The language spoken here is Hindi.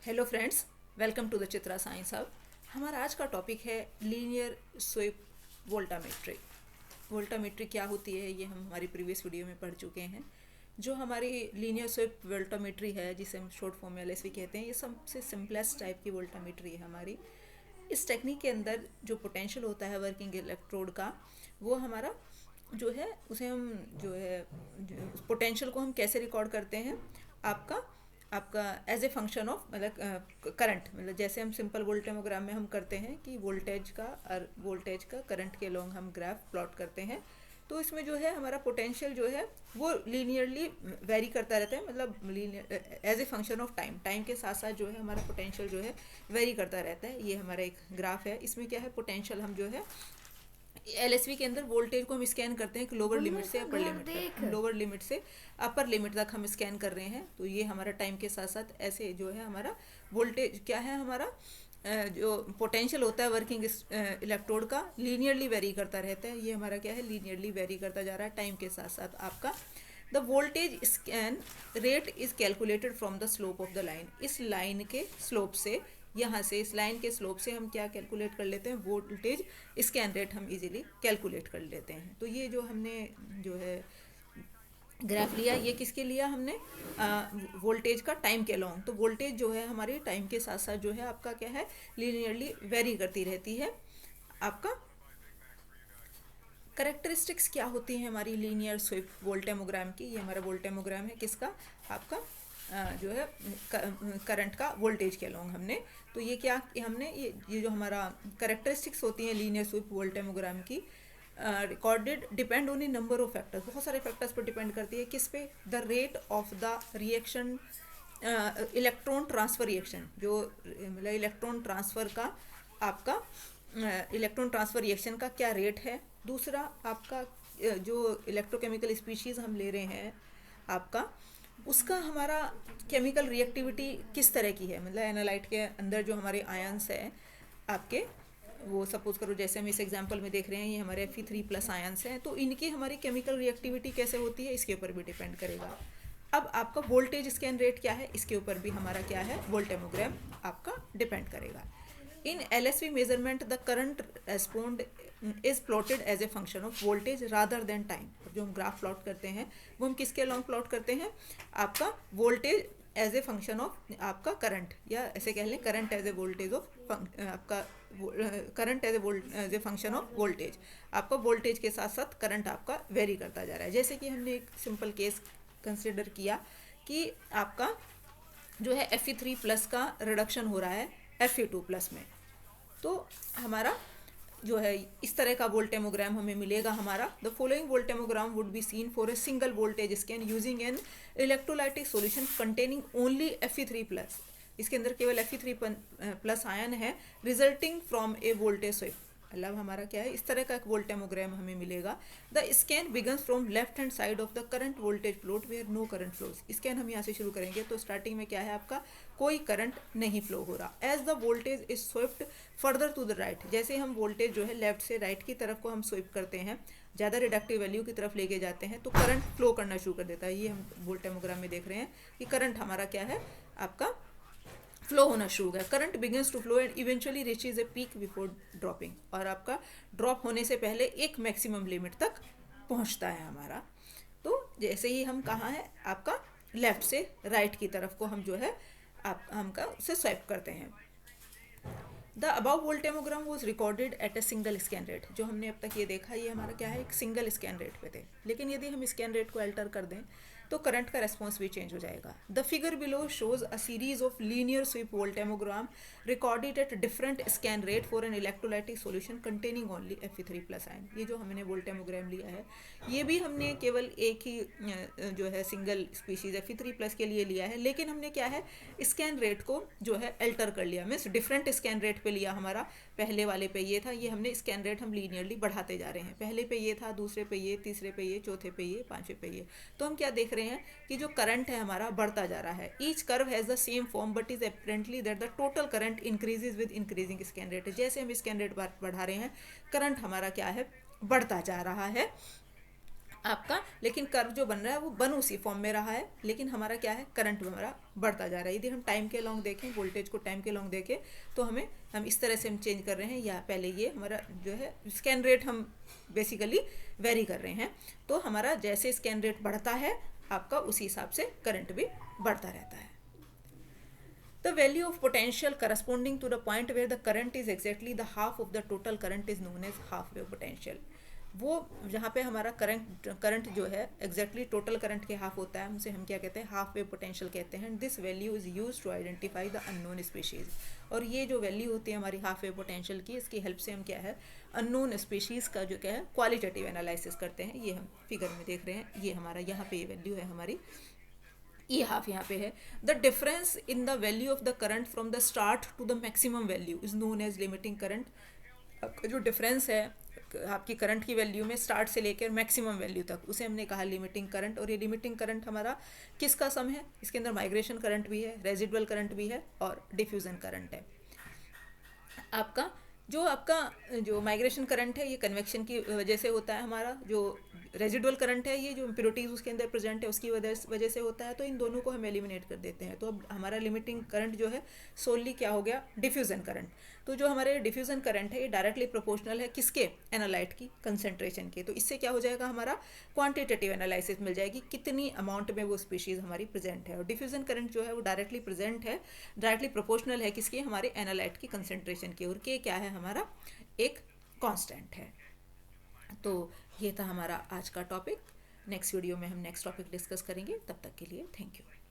Hello friends, welcome to the Chitra science hub. हमारा आज का टॉपिक है लीनियर स्वीप वोल्टामेट्री। वोल्टामेट्री क्या होती है ये हम हमारी प्रीवियस वीडियो में पढ़ चुके हैं। जो हमारी लीनियर स्वीप वोल्टामेट्री है, जिसे हम शॉर्ट फॉर्म में एलएसवी कहते हैं, ये सबसे सिंपलेस्ट टाइप की वोल्टामेट्री है हमारी। इस टेक्निक के अंदर जो पोटेंशियल होता है वर्किंग इलेक्ट्रोड का, वो हमारा जो है उसे हम जो है पोटेंशियल को हम कैसे रिकॉर्ड करते हैं, आपका आपका एज ए फंक्शन ऑफ मतलब करंट, मतलब जैसे हम सिंपल वोल्टेमोग्राम में हम करते हैं कि वोल्टेज का करंट के लॉन्ग हम ग्राफ प्लॉट करते हैं। तो इसमें जो है हमारा पोटेंशियल जो है वो लीनियरली वेरी करता रहता है, मतलब linear as a function of time के साथ साथ जो है हमारा पोटेंशियल जो है वेरी करता रहता है। ये हमारा एक ग्राफ है। इसमें क्या है, पोटेंशियल हम जो है एलएसवी के अंदर वोल्टेज को हम स्कैन करते हैं कि लोअर लिमिट से अपर लिमिट तक, लोअर लिमिट से अपर लिमिट तक हम स्कैन कर रहे हैं। तो ये हमारा टाइम के साथ साथ ऐसे जो है हमारा वोल्टेज क्या है, हमारा जो पोटेंशियल होता है वर्किंग इलेक्ट्रोड का लीनियरली वेरी करता रहता है। ये हमारा क्या है, लीनियरली वेरी करता जा रहा है टाइम के साथ साथ। आपका the voltage scan rate is calculated from the slope of the line. इस लाइन के स्लोप से, यहाँ से इस लाइन के स्लोप से हम क्या कैलकुलेट कर लेते हैं, वोल्टेज स्कैन रेट हम इजीली कैलकुलेट कर लेते हैं। तो ये जो हमने जो है ग्राफ लिया, ये किसके लिया हमने, वोल्टेज का टाइम के लॉन्ग। तो वोल्टेज जो है हमारी टाइम के साथ साथ जो है आपका क्या है, लीनियरली वेरी करती रहती है। आपका करेक्टरिस्टिक्स क्या होती हैं हमारी लीनियर स्वीप वोल्टेमोग्राम की। ये हमारा वोल्टेमोग्राम है किसका, आपका जो है करंट का वोल्टेज के लॉन्ग हमने। तो ये क्या हमने ये जो हमारा करेक्टरिस्टिक्स होती हैं लीनियर स्वीप वोल्टेमोग्राम की, recorded depend on A number of factors. बहुत सारे फैक्टर्स पर डिपेंड करती है। किस पे, the rate of the reaction, electron transfer reaction, जो मतलब इलेक्ट्रॉन ट्रांसफ़र का आपका इलेक्ट्रॉन ट्रांसफ़र रिएक्शन का क्या रेट है। दूसरा आपका जो इलेक्ट्रोकेमिकल स्पीशीज़ हम ले रहे हैं आपका, उसका हमारा केमिकल रिएक्टिविटी किस तरह की है। मतलब एनालाइट के अंदर जो हमारे आयंस है आपके, वो सपोज करो जैसे हम इस एग्जांपल में देख रहे हैं, ये हमारे Fe3+ आयंस हैं, तो इनकी हमारी केमिकल रिएक्टिविटी कैसे होती है इसके ऊपर भी डिपेंड करेगा। अब आपका वोल्टेज स्कैन रेट क्या है, इसके ऊपर भी हमारा क्या है, वोल्टेमोग्राम आपका डिपेंड करेगा। In LSV measurement the current respond is plotted as a function of voltage rather than time. जो हम ग्राफ प्लॉट करते हैं वो हम किसके लॉन्ग प्लॉट करते हैं, आपका voltage as a function of आपका करंट, या ऐसे कह लें current as a voltage of आपका current as a function of voltage. आपका वोल्टेज के साथ साथ करंट आपका वेरी करता जा रहा है। जैसे कि हमने एक सिंपल केस कंसिडर किया कि आपका जो है Fe3+ का रिडक्शन हो रहा है Fe2+ में। तो हमारा जो है इस तरह का वोल्टेमोग्राम हमें मिलेगा हमारा। The following voltammogram would be seen for a single voltage scan using an electrolytic solution containing only Fe3+। इसके अंदर केवल Fe3+ आयन है, resulting from a voltage sweep. मतलब हमारा क्या है, इस तरह का एक वोल्टेमोग्राम हमें मिलेगा। The scan begins from left hand side of the current voltage plot where no current flows. Scan हम यहाँ से शुरू करेंगे तो स्टार्टिंग में क्या है, आपका कोई करंट नहीं फ्लो हो रहा। As the voltage is swift further to the right, जैसे हम वोल्टेज जो है लेफ्ट से राइट की तरफ को हम स्विप करते हैं, ज़्यादा रिडक्टिव वैल्यू की तरफ लेके जाते हैं, तो करंट फ्लो करना शुरू कर देता है। ये हम वोल्टेमोग्राम में देख रहे हैं कि करंट हमारा क्या है, आपका फ्लो होना शुरू है। Current begins to flow and eventually reaches a peak before dropping. और आपका ड्रॉप होने से पहले एक मैक्सिमम लिमिट तक पहुंचता है हमारा। तो जैसे ही हम कहाँ है, आपका लेफ्ट से राइट की तरफ को हम जो है आप हमका उसे स्वैप करते हैं। The above voltammogram was recorded at a single scan rate. जो हमने अब तक ये देखा, ये हमारा क्या है, एक सिंगल स्कैन रेट पे थे। लेकिन यदि हम स्कैन रेट को अल्टर कर दें तो करंट का रेस्पॉन्स भी चेंज हो जाएगा। The figure below shows a series of linear sweep voltammogram recorded at different scan rate for an electrolytic solution containing only Fe3+ ion. ये जो हमने वोल्टेमोग्राम लिया है, ये भी हमने केवल एक ही जो है सिंगल स्पीशीज Fe3+ के लिए लिया है, लेकिन हमने क्या है, स्कैन रेट को जो है अल्टर कर लिया, मीन्स डिफरेंट स्कैन रेट पे लिया। हमारा पहले वाले पे ये था, ये हमने स्कैन रेट हम लीनियरली बढ़ाते जा रहे हैं। पहले पे ये था, दूसरे पे ये, तीसरे पे ये, चौथे पे ये, पांचवे पे ये। तो हम क्या देख रहे हैं कि जो करंट है हमारा बढ़ता जा रहा है। Each curve has the same form but is apparently that the total current increases with increasing scan rate. जैसे हम स्कैन रेट बढ़ा रहे हैं, करंट हमारा क्या है, बढ़ता जा रहा है। आपका, लेकिन कर्व जो बन रहा है वो बन उसी फॉर्म में रहा है, लेकिन हमारा क्या है, करंट हमारा बढ़ता जा रहा है। यदि हम टाइम के लॉन्ग देखें, वोल्टेज को टाइम के लॉन्ग देखें, तो हम इस तरह से हम चेंज कर रहे हैं, या पहले ये हमारा जो है स्कैन रेट हम बेसिकली वेरी कर रहे हैं, तो हमारा जैसे स्कैन रेट बढ़ता है आपका उसी हिसाब से करंट भी बढ़ता रहता है। The value of potential corresponding to the point where the current is exactly the half of the total current is known as half wave potential। वो जहाँ पे हमारा करंट जो है एग्जैक्टली टोटल करंट के हाफ होता है, हमसे हम क्या कहते हैं, हाफ वेव पोटेंशियल कहते हैं। This value is use to identify the unknown species. और ये जो वैल्यू होती है हमारी हाफ वेव पोटेंशियल की, इसकी हेल्प से हम क्या है, अननोन स्पीशीज़ का जो क्या है क्वालिटेटिव एनालिसिस करते हैं। ये हम फिगर में देख रहे हैं, ये हमारा यहाँ पे ये वैल्यू है हमारी, ये हाफ यहाँ पे है। The difference in the value of the current from the start to the maximum value is known as limiting current. आपका जो डिफरेंस है आपकी करंट की वैल्यू में स्टार्ट से लेकर मैक्सिमम वैल्यू तक, उसे हमने कहा लिमिटिंग करंट। और ये लिमिटिंग करंट हमारा किसका सम है, इसके अंदर माइग्रेशन करंट भी है, रेजिडुअल करंट भी है और डिफ्यूजन करंट है। आपका जो माइग्रेशन करंट है ये कन्वेक्शन की वजह से होता है, हमारा जो रेजिडुअल करंट है ये जो इम्प्योरिटीज उसके अंदर प्रेजेंट है उसकी वजह से होता है। तो इन दोनों को हम एलिमिनेट कर देते हैं, तो अब हमारा लिमिटिंग करंट जो है सोनली क्या हो गया, डिफ्यूजन करंट। तो जो हमारे डिफ्यूजन करंट है ये डायरेक्टली प्रोपोर्शनल है किसके, एनालाइट की कंसेंट्रेशन के। तो इससे क्या हो जाएगा, हमारा क्वांटिटेटिव एनालिसिस मिल जाएगी कितनी अमाउंट में वो स्पीशीज़ हमारी प्रेजेंट है। और डिफ्यूजन करंट जो है वो डायरेक्टली प्रेजेंट है, डायरेक्टली प्रोपोर्शनल है किसकी, हमारे एनालाइट की कंसेंट्रेशन की। और के क्या है, हमारा एक कांस्टेंट है। तो ये था हमारा आज का टॉपिक। नेक्स्ट वीडियो में हम नेक्स्ट टॉपिक डिस्कस करेंगे, तब तक के लिए थैंक यू।